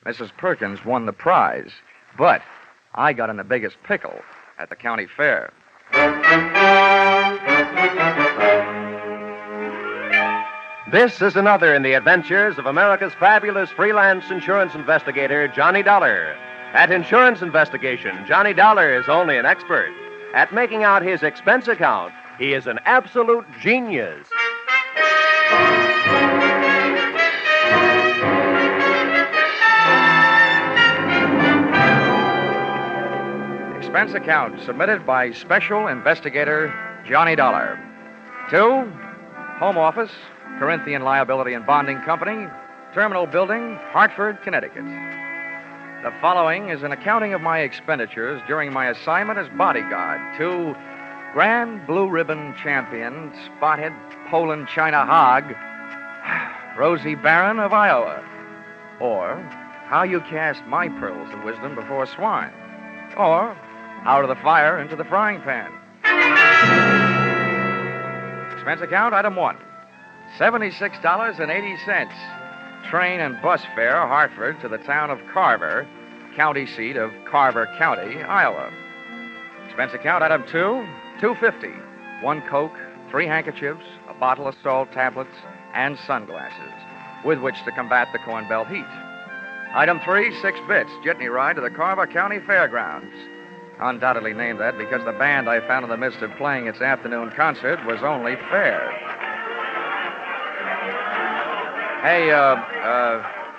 Mrs. Perkins won the prize, but I got in the biggest pickle at the county fair. This is another in the adventures of America's fabulous freelance insurance investigator, Johnny Dollar. At insurance investigation, Johnny Dollar is only an expert. At making out his expense account, he is an absolute genius. Expense account submitted by Special Investigator Johnny Dollar. To Home Office, Corinthian Liability and Bonding Company, Terminal Building, Hartford, Connecticut. The following is an accounting of my expenditures during my assignment as bodyguard to Grand Blue Ribbon Champion, Spotted Poland China Hog, Rosie Barron of Iowa. Or how you cast my pearls of wisdom before swine. Or out of the fire into the frying pan. Expense account, item 1. $76.80. Train and bus fare, Hartford, to the town of Carver, county seat of Carver County, Iowa. Expense account, item 2. $2.50. 1 Coke, 3 handkerchiefs, a bottle of salt tablets, and sunglasses, with which to combat the Corn Belt heat. Item 3, 6 bits, jitney ride to the Carver County Fairgrounds. Undoubtedly named that because the band I found in the midst of playing its afternoon concert was only fair. Hey,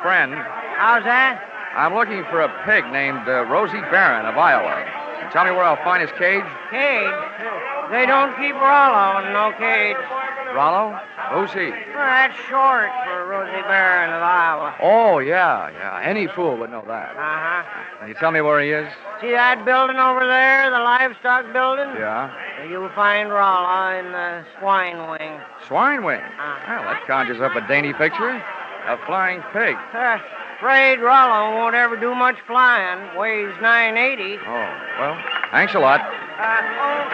friend. How's that? I'm looking for a pig named Rosie Barron of Iowa. Tell me where I'll find his cage. Cage? They don't keep Rollo in no cage. Rollo? Who's he? Well, that's short for Rosie Barron of Iowa. Oh, yeah. Any fool would know that. Uh-huh. Can you tell me where he is? See that building over there, the livestock building? Yeah. You'll find Rollo in the swine wing. Swine wing? Well, that conjures up a dainty picture. A flying pig. Afraid Rollo won't ever do much flying. Weighs 980. Oh, well, thanks a lot.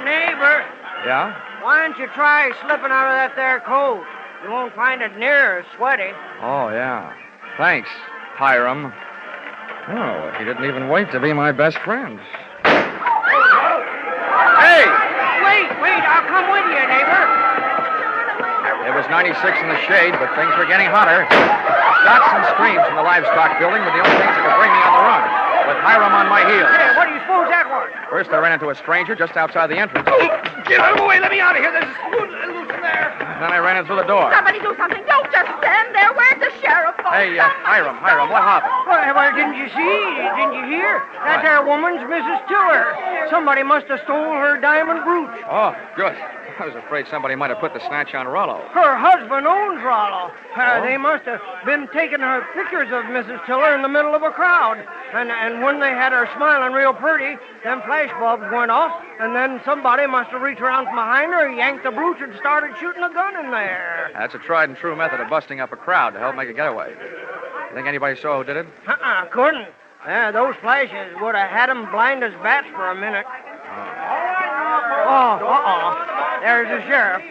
Neighbor. Yeah? Why don't you try slipping out of that there coat? You won't find it near as sweaty. Oh, yeah. Thanks, Hiram. Oh, he didn't even wait to be my best friend. Hey! Wait, I'll come with you, neighbor. It was 96 in the shade, but things were getting hotter. Shots and screams from the livestock building were the only things that could bring me on the run, with Hiram on my heels. Hey, what do you suppose that was? First, I ran into a stranger just outside the entrance. Get out of the way. Let me out of here. There's loose in there. Then I ran in through the door. Somebody do something. Don't just stand there. Where's the sheriff? Hey, Hiram, what happened? Well, didn't you see? Didn't you hear? That there woman's Mrs. Tiller. Somebody must have stole her diamond brooch. Oh, good. I was afraid somebody might have put the snatch on Rollo. Her husband owns Rollo. They must have been taking her pictures of Mrs. Tiller in the middle of a crowd. And when they had her smiling real pretty, them flash bulbs went off, and then somebody must have reached around from behind her, yanked the brooch, and started shooting a gun in there. That's a tried and true method of busting up a crowd to help make a getaway. You think anybody saw who did it? Couldn't. Those flashes would have had them blind as bats for a minute. There's the sheriff.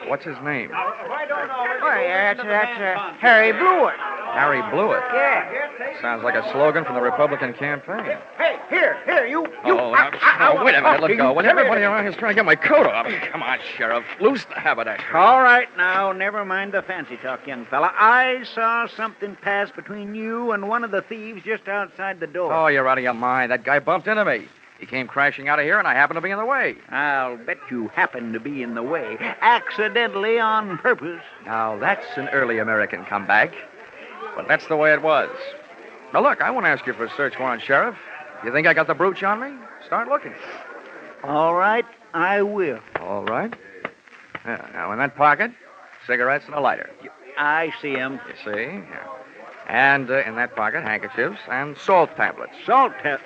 What's his name? That's Harry Blewett. Harry Blewett? Yeah. Sounds like a slogan from the Republican campaign. Hey, here, you. Wait a minute, let go. When everybody around here's trying to get my coat off. Come on, Sheriff. Loose the haberdasher. All right, now, never mind the fancy talk, young fella. I saw something pass between you and one of the thieves just outside the door. Oh, you're out of your mind. That guy bumped into me. He came crashing out of here, and I happened to be in the way. I'll bet you happened to be in the way, accidentally on purpose. Now, that's an early American comeback. But that's the way it was. Now, look, I won't ask you for a search warrant, Sheriff. You think I got the brooch on me? Start looking. All right, I will. All right. Yeah, now, in that pocket, cigarettes and a lighter. I see 'em. You see? Yeah. And in that pocket, handkerchiefs and salt tablets. Salt tablets?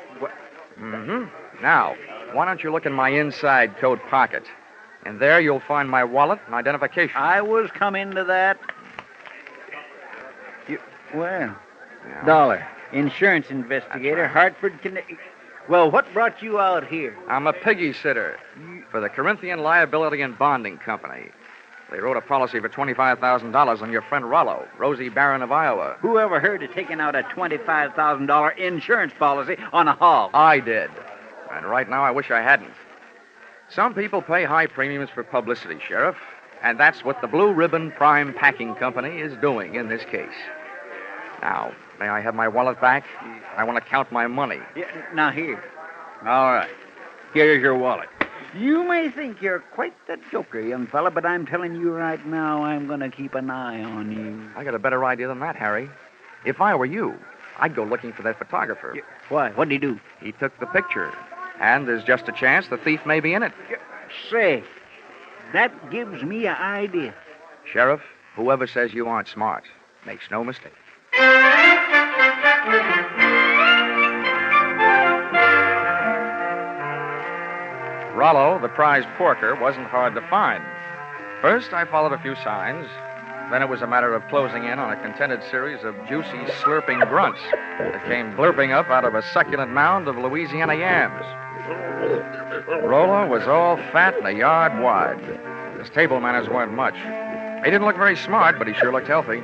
Mm-hmm. Now, why don't you look in my inside coat pocket? And there you'll find my wallet and identification. I was coming to that. Well, Yeah. Dollar, insurance investigator, Hartford, Connecticut. Well, what brought you out here? I'm a piggy sitter for the Corinthian Liability and Bonding Company. They wrote a policy for $25,000 on your friend Rollo, Rosie Barron of Iowa. Who ever heard of taking out a $25,000 insurance policy on a hog? I did. And right now I wish I hadn't. Some people pay high premiums for publicity, Sheriff. And that's what the Blue Ribbon Prime Packing Company is doing in this case. Now, may I have my wallet back? I want to count my money. Yeah, now, here. All right. Here's your wallet. You may think you're quite the joker, young fella, but I'm telling you right now, I'm going to keep an eye on you. I got a better idea than that, Harry. If I were you, I'd go looking for that photographer. Why? What'd he do? He took the picture. And there's just a chance the thief may be in it. Say, that gives me an idea. Sheriff, whoever says you aren't smart makes no mistake. Rollo, the prize porker, wasn't hard to find. First, I followed a few signs. Then it was a matter of closing in on a contented series of juicy, slurping grunts that came blurping up out of a succulent mound of Louisiana yams. Rollo was all fat and a yard wide. His table manners weren't much. He didn't look very smart, but he sure looked healthy.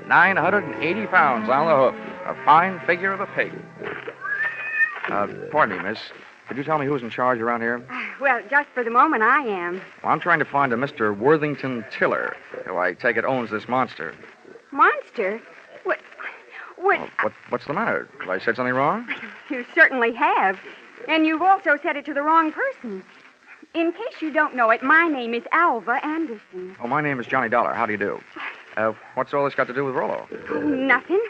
980 pounds on the hoof. A fine figure of a pig. Pardon me, miss. Could you tell me who's in charge around here? Well, just for the moment, I am. Well, I'm trying to find a Mr. Worthington Tiller, who I take it owns this monster. Monster? What? Well, what's the matter? Have I said something wrong? You certainly have. And you've also said it to the wrong person. In case you don't know it, my name is Alva Anderson. Oh, my name is Johnny Dollar. How do you do? What's all this got to do with Rollo? Nothing.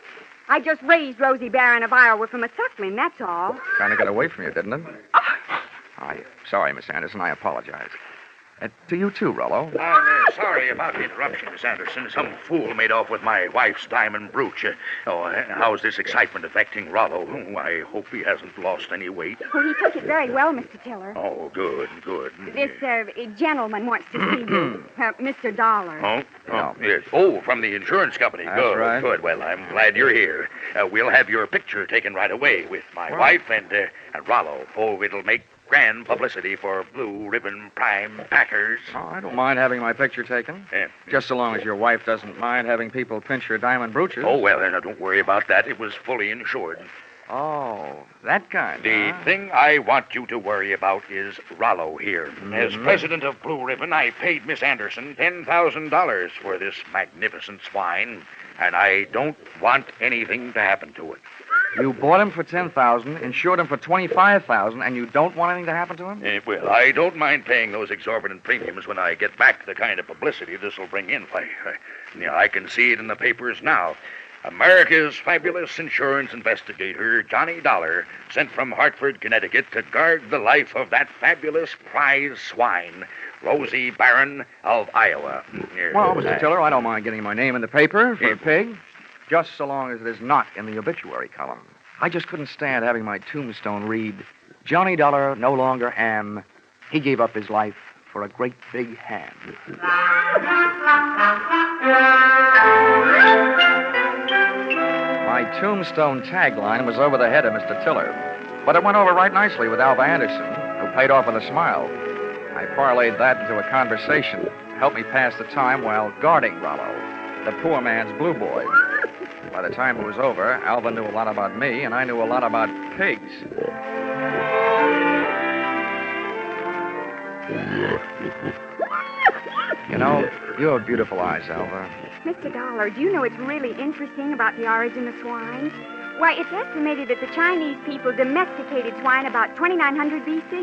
I just raised Rosie Barron of Iowa from a suckling, that's all. Kind of got away from you, didn't it? I'm sorry, Miss Anderson. I apologize. To you, too, Rollo. I'm sorry about the interruption, Miss Anderson. Some fool made off with my wife's diamond brooch. How's this excitement affecting Rollo? I hope he hasn't lost any weight. Well, he took it very well, Mr. Tiller. Oh, good. This gentleman wants to see you, Mr. Dollar. Oh, yes. Oh, from the insurance company. That's Good, right. Good. Well, I'm glad you're here. We'll have your picture taken right away with my wife and Rollo. Oh, it'll make grand publicity for Blue Ribbon Prime Packers. Oh, I don't mind having my picture taken. Yeah. Just so long as your wife doesn't mind having people pinch her diamond brooches. Oh, well, now, don't worry about that. It was fully insured. Oh, that kind, The huh? thing I want you to worry about is Rollo here. As president of Blue Ribbon, I paid Miss Anderson $10,000 for this magnificent swine, and I don't want anything to happen to it. You bought him for $10,000, insured him for $25,000, and you don't want anything to happen to him? Well, I don't mind paying those exorbitant premiums when I get back the kind of publicity this will bring in. I can see it in the papers now. America's fabulous insurance investigator, Johnny Dollar, sent from Hartford, Connecticut to guard the life of that fabulous prize swine, Rosie Barron of Iowa. Well, Mr. Tiller, I don't mind getting my name in the paper for a pig, just so long as it is not in the obituary column. I just couldn't stand having my tombstone read, Johnny Dollar no longer am. He gave up his life for a great big ham. My tombstone tagline was over the head of Mr. Tiller, but it went over right nicely with Alva Anderson, who paid off with a smile. I parlayed that into a conversation to help me pass the time while guarding Rollo, the poor man's blue boy. By the time it was over, Alva knew a lot about me, and I knew a lot about pigs. You know, you have beautiful eyes, Alva. Mr. Dollar, do you know what's really interesting about the origin of swine? Why, it's estimated that the Chinese people domesticated swine about 2900 B.C.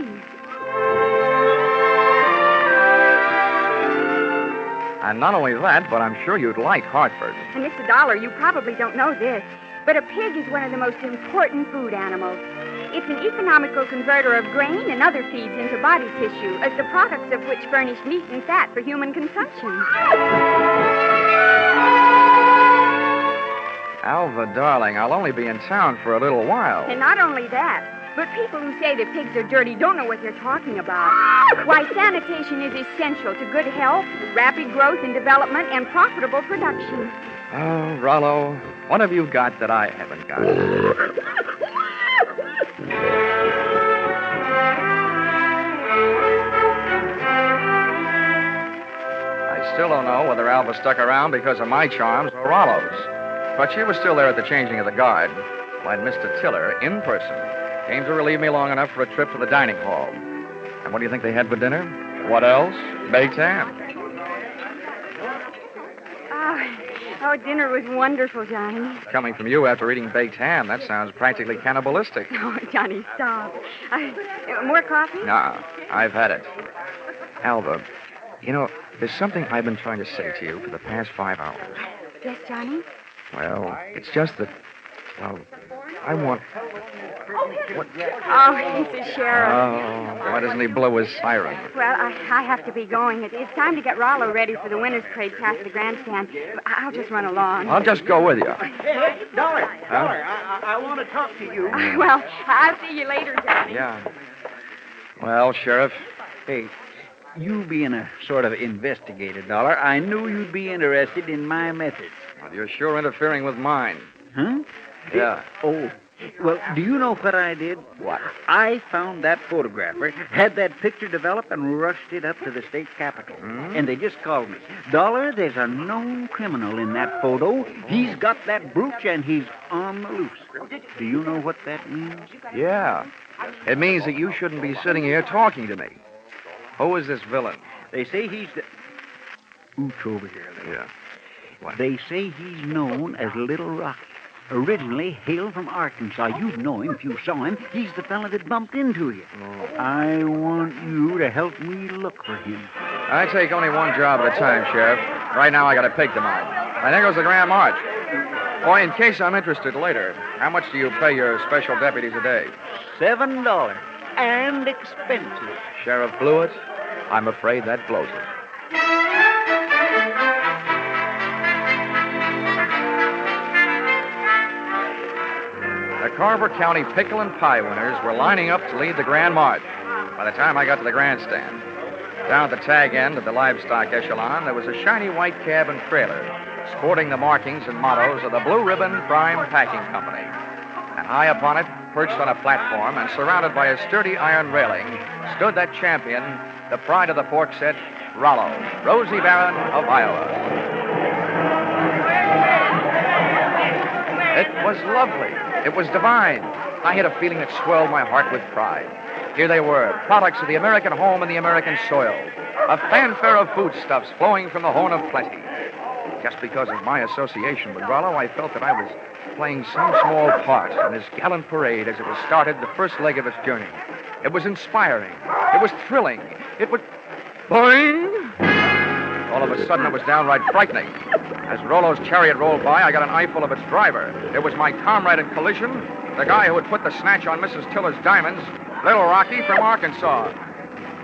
And not only that, but I'm sure you'd like Hartford. And Mr. Dollar, you probably don't know this, but a pig is one of the most important food animals. It's an economical converter of grain and other feeds into body tissue, as the products of which furnish meat and fat for human consumption. Alva, darling, I'll only be in town for a little while. And not only that, but people who say that pigs are dirty don't know what they're talking about. Why, sanitation is essential to good health, rapid growth and development, and profitable production. Oh, Rollo, what have you got that I haven't got? I still don't know know whether Alva stuck around because of my charms or Rollo's. But she was still there at the changing of the guard when Mr. Tiller, in person, came to relieve me long enough for a trip to the dining hall. And what do you think they had for dinner? What else? Baked ham. Oh, dinner was wonderful, Johnny. Coming from you after eating baked ham, that sounds practically cannibalistic. Oh, Johnny, stop. More coffee? Nah, I've had it. Alva, you know, there's something I've been trying to say to you for the past 5 hours. Yes, Johnny? Well, it's just that, well, I want... What? Oh, he's the sheriff. Oh, why doesn't he blow his siren? Well, I have to be going. It's time to get Rollo ready for the winner's parade past the grandstand. I'll just run along. I'll just go with you. Hey, Dollar, I want to talk to you. Well, I'll see you later, Johnny. Yeah. Well, Sheriff, Hey, you being a sort of investigator, Dollar, I knew you'd be interested in my methods. well, you're sure interfering with mine. Huh? Yeah. Oh, well, do you know what I did? What? I found that photographer, had that picture developed, and rushed it up to the state capitol. And they just called me. Dollar, there's a known criminal in that photo. He's got that brooch, and he's on the loose. Do you know what that means? Yeah. It means that you shouldn't be sitting here talking to me. Who is this villain? They say he's the... Ooch over here, Little. Yeah. What? They say he's known as Little Rocky. Originally hailed from Arkansas. You'd know him if you saw him. He's the fella that bumped into you. I want you to help me look for him. I take only one job at a time, Sheriff. Right now, I got a pig to mind. And there goes the Grand March. Boy, in case I'm interested later, how much do you pay your special deputies a day? $7 and expenses. Sheriff Blewett, I'm afraid that blows it. The Carver County Pickle and Pie winners were lining up to lead the Grand March. By the time I got to the grandstand, down at the tag end of the livestock echelon, there was a shiny white cab and trailer, sporting the markings and mottos of the Blue Ribbon Prime Packing Company. And high upon it, perched on a platform and surrounded by a sturdy iron railing, stood that champion, the pride of the pork set, Rollo, Rosie Barron of Iowa. It was lovely. It was divine. I had a feeling that swelled my heart with pride. Here they were, products of the American home and the American soil. A fanfare of foodstuffs flowing from the horn of plenty. Just because of my association with Rollo, I felt that I was playing some small part in this gallant parade as it was started the first leg of its journey. It was inspiring. It was thrilling. It was... Boing! All of a sudden, it was downright frightening. As Rollo's chariot rolled by, I got an eyeful of its driver. It was my comrade in collision, the guy who had put the snatch on Mrs. Tiller's diamonds, Little Rocky from Arkansas.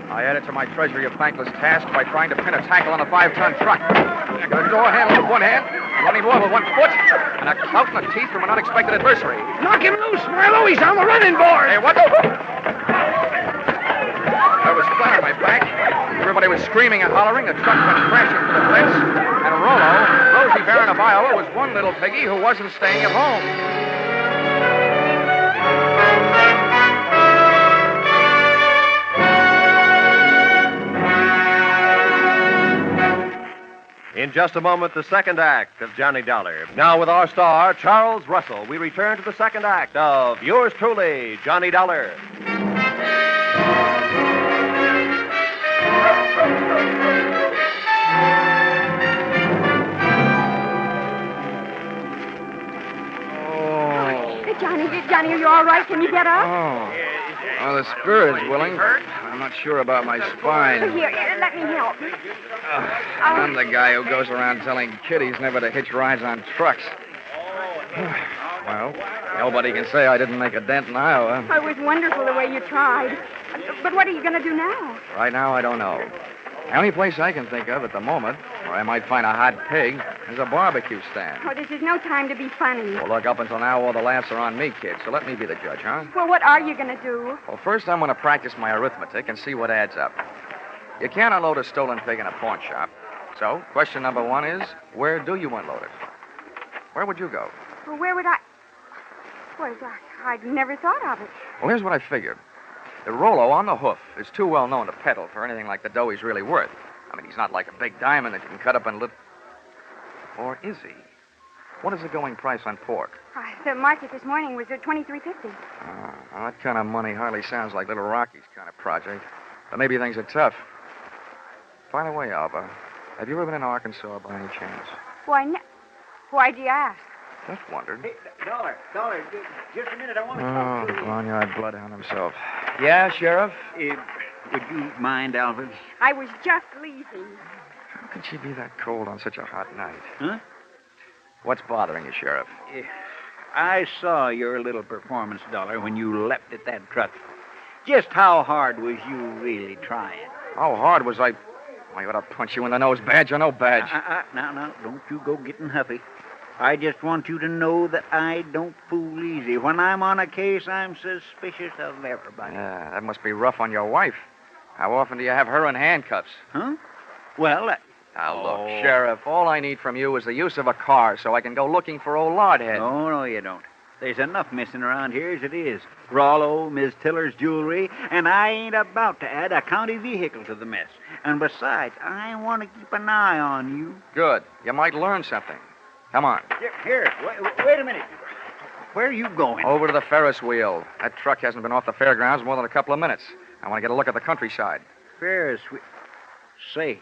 I added to my treasury of thankless tasks by trying to pin a tackle on a 5-ton truck. I got a door handle with one hand, running more with one foot, and a clout in the teeth from an unexpected adversary. Knock him loose, Milo. He's on the running board. Hey, what the... I was flat on my back. Everybody was screaming and hollering. The truck went crashing to the fence. And Rollo, Rosie Barron of Iowa, was one little piggy who wasn't staying at home. In just a moment, the second act of Johnny Dollar. Now, with our star, Charles Russell, we return to the second act of yours truly, Johnny Dollar. Johnny, are you all right? Can you get up? Oh, the spirit's willing. I'm not sure about my spine. Here, let me help. I'm the guy who goes around telling kiddies never to hitch rides on trucks. Well, nobody can say I didn't make a dent in Iowa. Oh, it was wonderful the way you tried. But what are you going to do now? Right now, I don't know. The only place I can think of at the moment where I might find a hot pig is a barbecue stand. Oh, this is no time to be funny. Well, look, up until now, all the laughs are on me, kid, so let me be the judge, huh? Well, what are you going to do? Well, first I'm going to practice my arithmetic and see what adds up. You can't unload a stolen pig in a pawn shop. So, question number one is, where do you unload it? Where would you go? Well, where would I... Well, I'd never thought of it. Well, here's what I figured. The Rollo on the hoof is too well known to peddle for anything like the dough he's really worth. I mean, he's not like a big diamond that you can cut up in little... Or is he? What is the going price on pork? The market this morning was at $23.50. Well, that kind of money hardly sounds like Little Rocky's kind of project. But maybe things are tough. By the way, Alva, have you ever been in Arkansas by any chance? Why do you ask? Just wondered. Hey, Dollar, just a minute. I want to talk to you. Barnyard bloodhound himself. Yeah, Sheriff? Would you mind, Alvin? I was just leaving. How could she be that cold on such a hot night? Huh? What's bothering you, Sheriff? I saw your little performance, Dollar, when you leapt at that truck. Just how hard was you really trying? How hard was I... I ought to punch you in the nose, badge or no badge. Now, don't you go getting huffy. I just want you to know that I don't fool easy. When I'm on a case, I'm suspicious of everybody. Yeah, that must be rough on your wife. How often do you have her in handcuffs? Huh? Well, Now, look, Sheriff, all I need from you is the use of a car so I can go looking for old Lardhead. No, you don't. There's enough missing around here as it is. Rollo, Miss Tiller's jewelry, and I ain't about to add a county vehicle to the mess. And besides, I want to keep an eye on you. Good. You might learn something. Come on. Here, wait a minute. Where are you going? Over to the Ferris wheel. That truck hasn't been off the fairgrounds more than a couple of minutes. I want to get a look at the countryside. Ferris wheel. Say,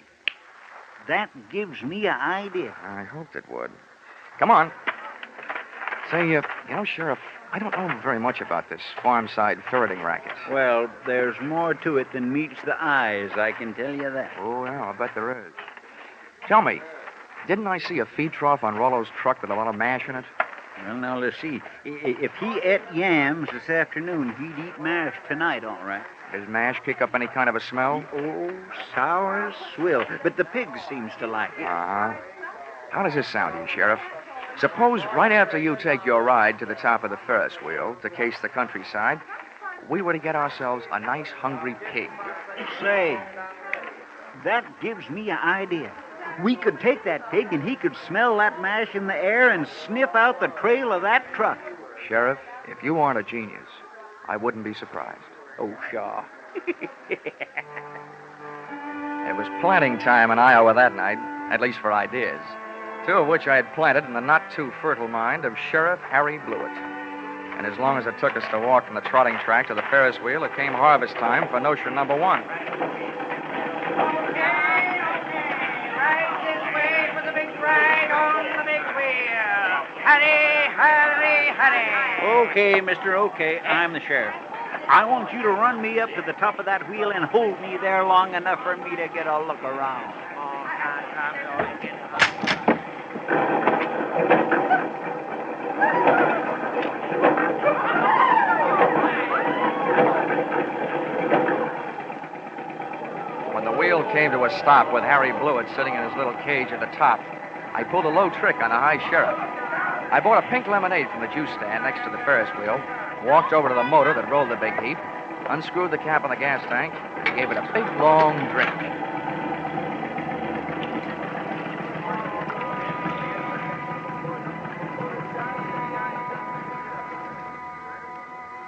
that gives me an idea. I hoped it would. Come on. Say, you know, Sheriff, I don't know very much about this farm-side ferreting racket. Well, there's more to it than meets the eyes, I can tell you that. Oh, yeah, I bet there is. Tell me, didn't I see a feed trough on Rollo's truck with a lot of mash in it? Well, now, let's see. If he ate yams this afternoon, he'd eat mash tonight, all right. Does mash kick up any kind of a smell? Oh, sour as swill. But the pig seems to like it. Uh-huh. How does this sound to you, Sheriff? Suppose right after you take your ride to the top of the Ferris wheel to case the countryside, we were to get ourselves a nice hungry pig. Say, that gives me an idea. We could take that pig and he could smell that mash in the air and sniff out the trail of that truck. Sheriff, if you aren't a genius, I wouldn't be surprised. Oh, Shaw. It was planting time in Iowa that night, at least for ideas. Two of which I had planted in the not-too-fertile mind of Sheriff Harry Blewett. And as long as it took us to walk from the trotting track to the Ferris wheel, it came harvest time for notion number one. Right this way for the big ride on the big wheel. Hurry, hurry, hurry. Okay, mister, okay. I'm the sheriff. I want you to run me up to the top of that wheel and hold me there long enough for me to get a look around. When the wheel came to a stop with Harry Blewett sitting in his little cage at the top, I pulled a low trick on the high sheriff. I bought a pink lemonade from the juice stand next to the Ferris wheel, walked over to the motor that rolled the big heap, unscrewed the cap on the gas tank, and gave it a big, long drink.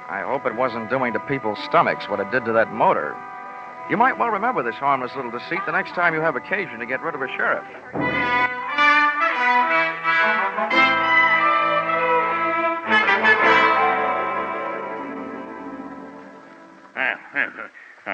I hope it wasn't doing to people's stomachs what it did to that motor. You might well remember this harmless little deceit the next time you have occasion to get rid of a sheriff.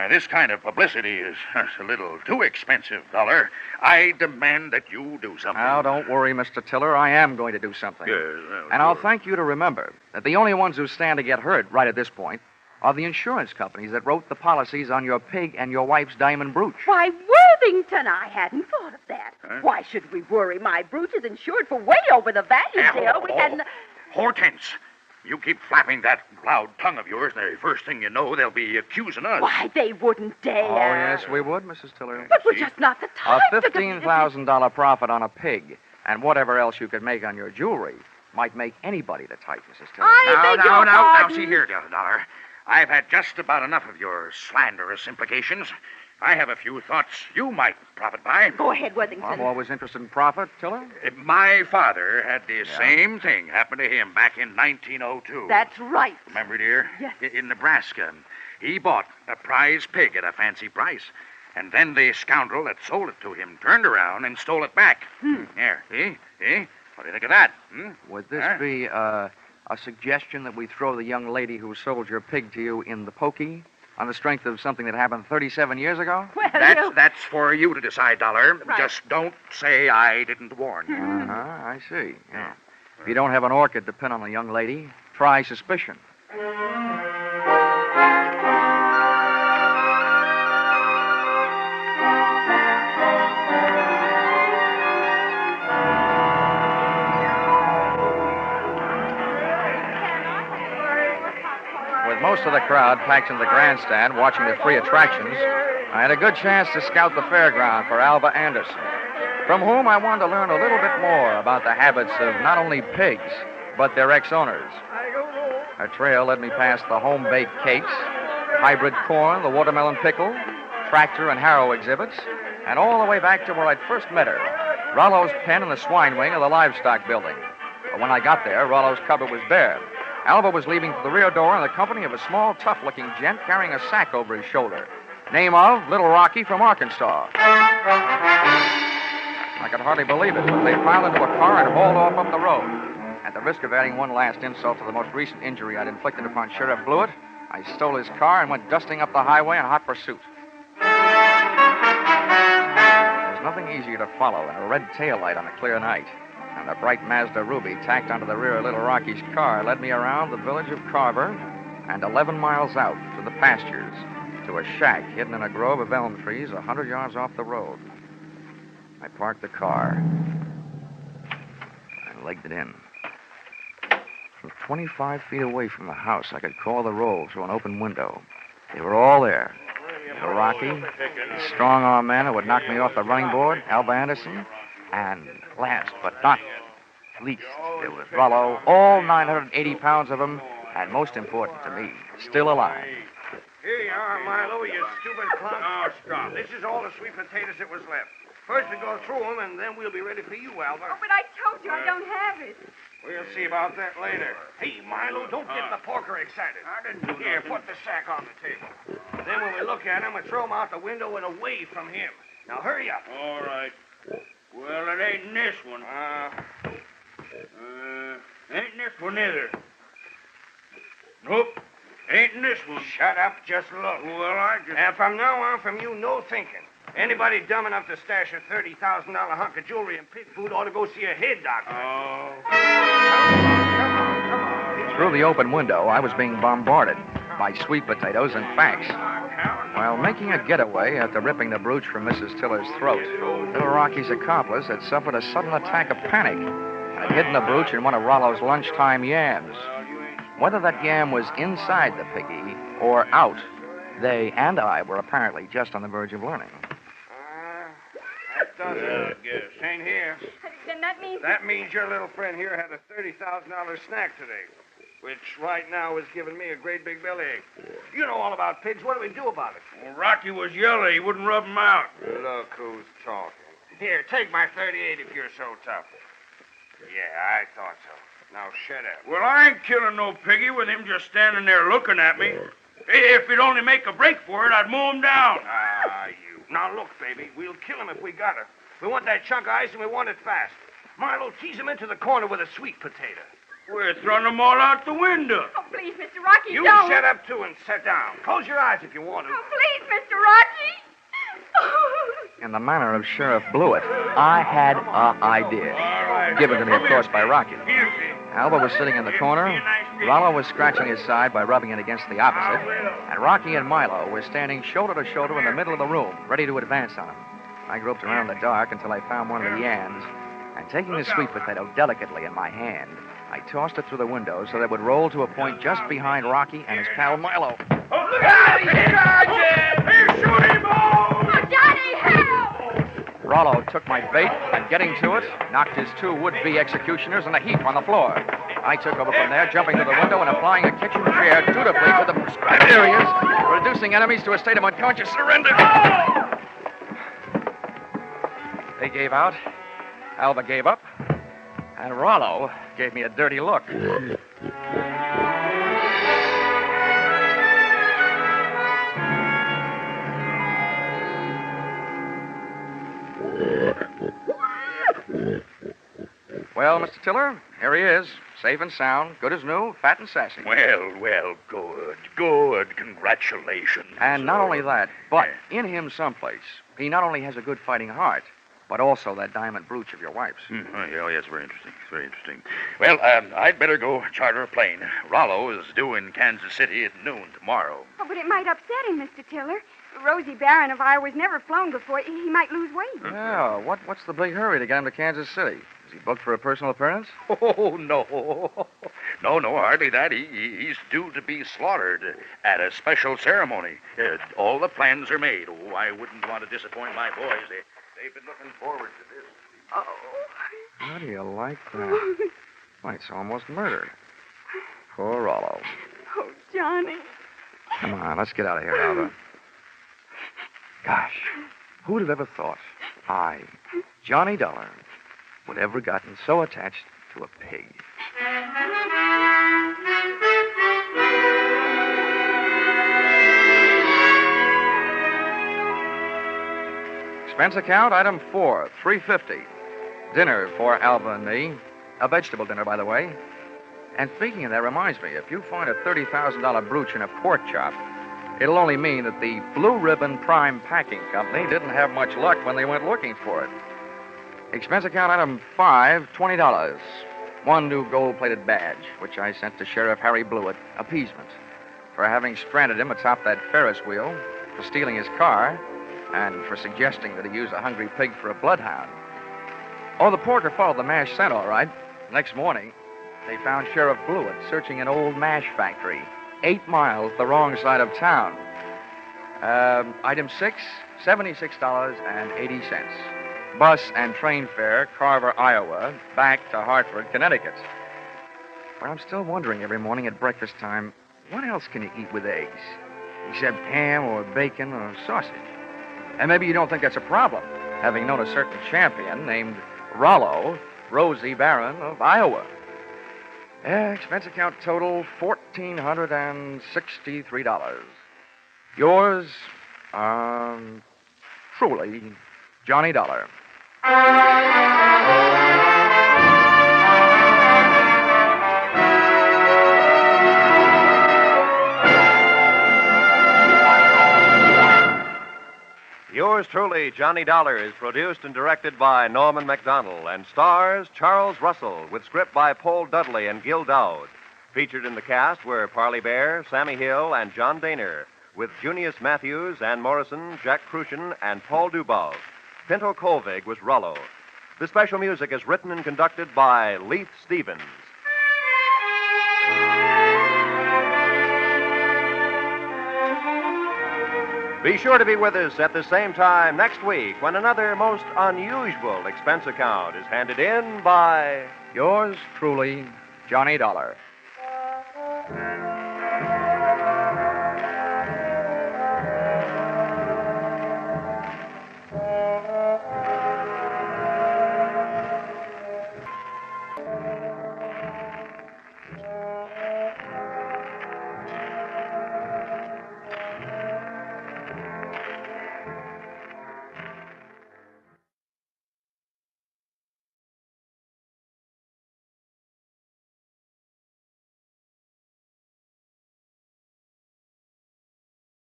This kind of publicity is a little too expensive, Dollar. I demand that you do something. Now, don't worry, Mr. Tiller. I am going to do something. Yes, and I'll thank you to remember that the only ones who stand to get hurt right at this point are the insurance companies that wrote the policies on your pig and your wife's diamond brooch. Why, Worthington, I hadn't thought of that. Huh? Why should we worry? My brooch is insured for way over the value, dear. We hadn't... Hortense, you keep flapping that loud tongue of yours, the first thing you know, they'll be accusing us. Why, they wouldn't dare. Oh, yes, we would, Mrs. Tiller. But we're just not the A type to... $15,000 profit on a pig and whatever else you could make on your jewelry might make anybody the type, Mrs. Tiller. Now, see here, Dollar. I've had just about enough of your slanderous implications. I have a few thoughts you might profit by. Go ahead, Worthington. I'm always interested in profit, Tiller. My father had the same thing happen to him back in 1902. That's right. Remember, dear? Yes. In Nebraska. He bought a prize pig at a fancy price. And then the scoundrel that sold it to him turned around and stole it back. There, see? What do you think of that? Would this be a suggestion that we throw the young lady who sold your pig to you in the pokey on the strength of something that happened 37 years ago? Well, That's for you to decide, Dollar. Right. Just don't say I didn't warn you. I see. Yeah. If you don't have an orchid to pin on a young lady, try suspicion. With most of the crowd packed in the grandstand watching the free attractions, I had a good chance to scout the fairground for Alva Anderson, from whom I wanted to learn a little bit more about the habits of not only pigs, but their ex-owners. Her trail led me past the home-baked cakes, hybrid corn, the watermelon pickle, tractor and harrow exhibits, and all the way back to where I'd first met her, Rollo's pen in the swine wing of the livestock building. But when I got there, Rollo's cupboard was bare. Alva was leaving for the rear door in the company of a small, tough-looking gent carrying a sack over his shoulder. Name of Little Rocky from Arkansas. I could hardly believe it, but they piled into a car and hauled off up the road. At the risk of adding one last insult to the most recent injury I'd inflicted upon Sheriff Blewett, I stole his car and went dusting up the highway in hot pursuit. There's nothing easier to follow than a red taillight on a clear night. And a bright Mazda Ruby tacked onto the rear of Little Rocky's car led me around the village of Carver and 11 miles out to the pastures, to a shack hidden in a grove of elm trees 100 yards off the road. I parked the car and legged it in. From 25 feet away from the house, I could call the roll through an open window. They were all there. Little Rocky, the strong-arm man who would knock me off the running board, Alva Anderson, and last but not least, there was Rollo, all 980 pounds of him, and most important to me, still alive. Here you are, Milo, you stupid clown. Oh, stop. This is all the sweet potatoes that was left. First we go through them, and then we'll be ready for you, Alva. Oh, but I told you I don't have it. We'll see about that later. Hey, Milo, don't get the porker excited. I didn't do Here, nothing. put the sack on the table. Then when we look at him, we throw him out the window and away from him. Now, hurry up. All right. Well, it ain't in this one. Ain't in this one either. Nope. Ain't in this one. Shut up, just look. Well, I just... And from now on, from you, no thinking. Anybody dumb enough to stash a $30,000 hunk of jewelry and pig food ought to go see a head doctor. Oh. Come on. Through the open window, I was being bombarded by sweet potatoes and facts. While making a getaway after ripping the brooch from Mrs. Tiller's throat, Little Rocky's accomplice had suffered a sudden attack of panic and had hidden the brooch in one of Rollo's lunchtime yams. Whether that yam was inside the piggy or out, they and I were apparently just on the verge of learning. That does it, I guess. Ain't here. Then that means... That means your little friend here had a $30,000 snack today, which right now is giving me a great big bellyache. You know all about pigs. What do we do about it? Well, Rocky was yellow. He wouldn't rub him out. Look who's talking. Here, take my 38 if you're so tough. Yeah, I thought so. Now shut up. Well, I ain't killing no piggy with him just standing there looking at me. If he'd only make a break for it, I'd mow him down. You. Now look, baby, we'll kill him if we got her. We want that chunk of ice and we want it fast. Milo, tease him into the corner with a sweet potato. We're throwing them all out the window. Oh, please, Mr. Rocky, You don't. shut up, too, and sit down. Close your eyes if you want to. Oh, please, Mr. Rocky. In the manner of Sheriff Blewett, I had an idea. Given to me, of course, by Rocky. Here, see. Alva was sitting in the corner, Rollo was scratching his side by rubbing it against the opposite, and Rocky and Milo were standing shoulder to shoulder in the middle of the room, ready to advance on him. I groped around in the dark until I found one of the yams, and taking the sweet potato delicately in my hand, I tossed it through the window so that it would roll to a point just behind Rocky and his pal Milo. Oh, look out! He's shooting balls! Oh, Johnny, help! Rollo took my bait and, getting to it, knocked his two would-be executioners in a heap on the floor. I took over from there, jumping to the window and applying a kitchen chair dutifully to the prescribed areas, reducing enemies to a state of unconscious surrender. They gave out, Alva gave up, and Rollo gave me a dirty look. Well, Mr. Tiller, here he is. Safe and sound, good as new, fat and sassy. Well, good. Congratulations. And not only that, but in him someplace, he not only has a good fighting heart, but also that diamond brooch of your wife's. Yes, very interesting. Well, I'd better go charter a plane. Rollo is due in Kansas City at noon tomorrow. Oh, but it might upset him, Mr. Tiller. Rosie Barron of Iowa's never flown before. He might lose weight. Yeah, what's the big hurry to get him to Kansas City? Is he booked for a personal appearance? Oh, no. No, hardly that. He's due to be slaughtered at a special ceremony. All the plans are made. Oh, I wouldn't want to disappoint my boys. They've been looking forward to this. Oh. How do you like that? Why, it's almost murder. Poor Rollo. Oh, Johnny. Come on, let's get out of here, Alva. Gosh, who would have ever thought I, Johnny Dollar, would ever gotten so attached to a pig? Expense account, item 4, $3.50. Dinner for Alva and me. A vegetable dinner, by the way. And speaking of that, reminds me, if you find a $30,000 brooch in a pork chop, it'll only mean that the Blue Ribbon Prime Packing Company didn't have much luck when they went looking for it. Expense account item 5, $20. One new gold-plated badge, which I sent to Sheriff Harry Blewett, appeasement, for having stranded him atop that Ferris wheel, for stealing his car, and for suggesting that he use a hungry pig for a bloodhound. Oh, the porter followed the mash scent, all right. Next morning, they found Sheriff Blewett searching an old mash factory 8 miles the wrong side of town. Item 6, $76.80. Bus and train fare, Carver, Iowa, back to Hartford, Connecticut. But I'm still wondering every morning at breakfast time, what else can you eat with eggs? Except ham or bacon or sausage. And maybe you don't think that's a problem, having known a certain champion named Rollo, Rosie Barron of Iowa. Expense account total, $1,463. Yours, truly, Johnny Dollar. Yours truly, Johnny Dollar, is produced and directed by Norman MacDonald and stars Charles Russell with script by Paul Dudley and Gil Dowd. Featured in the cast were Parley Bear, Sammy Hill, and John Daner, with Junius Matthews, Ann Morrison, Jack Crucian, and Paul Dubov. Pinto Colvig was Rollo. The special music is written and conducted by Leith Stevens. Be sure to be with us at the same time next week when another most unusual expense account is handed in by Yours truly, Johnny Dollar.